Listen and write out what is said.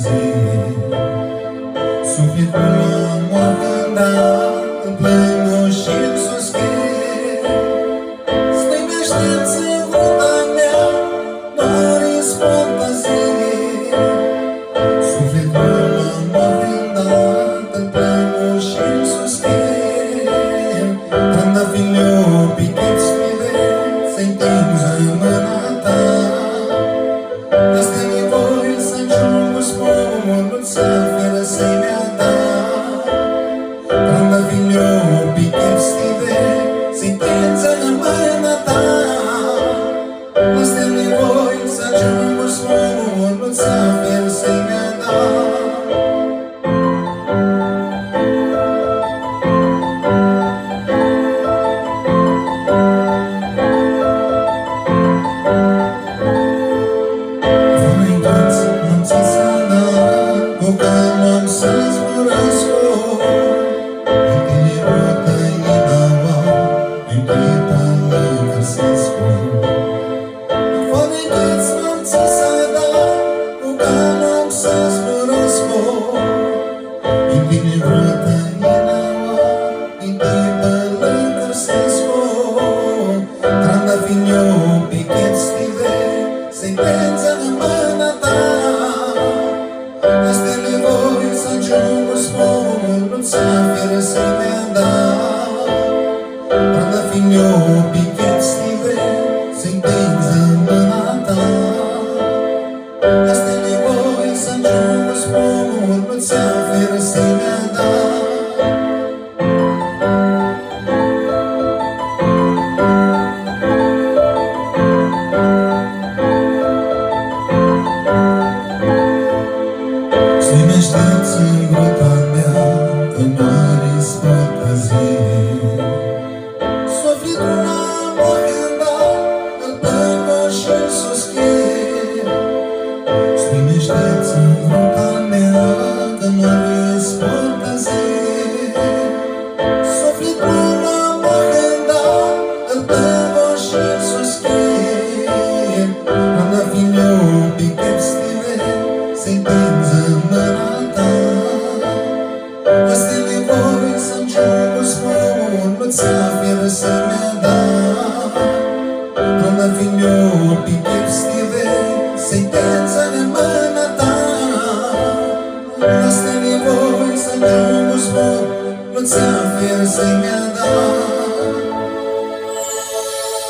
zi. Sufletul la moarte dat, în plâng și în suspin. Stai mi-aștepți în ruta mea, doar ispotă zi. Sufletul la moarte dat, în plâng și în suspin. Trandafiriul picheți să întinzi în mâna ta. Este nevoie să ajung spumul să fără să-i mea da. Trandafiriul picheți să întinzi în mâna ta. Este nevoie să ajung spumul să fără să-i mea da. Trandafiriul picheți sentența în mâna ta. Este nevoie să ajung spumul să fără să-i mea da. Trandafiriul picheți sentența în mâna ta. Este nevoie să ajung spumul să fără să-i mea da. Aștepți în grupa mea, că n-are ispotă zi. Sufletul la moarte dat, îl plâng și-l suspin. Aștepți în grupa mea, că n-are ispotă zi. Sufletul la moarte dat, îl plâng și-l suspin. Trandafiriul picheți să întinzi în mâna ta. Este nevoie să ajung spumul să fără să-i mea da. Trandafiriul picheți sentența în mâna ta. Este nevoie să ajung spumul să fără să-i mea da.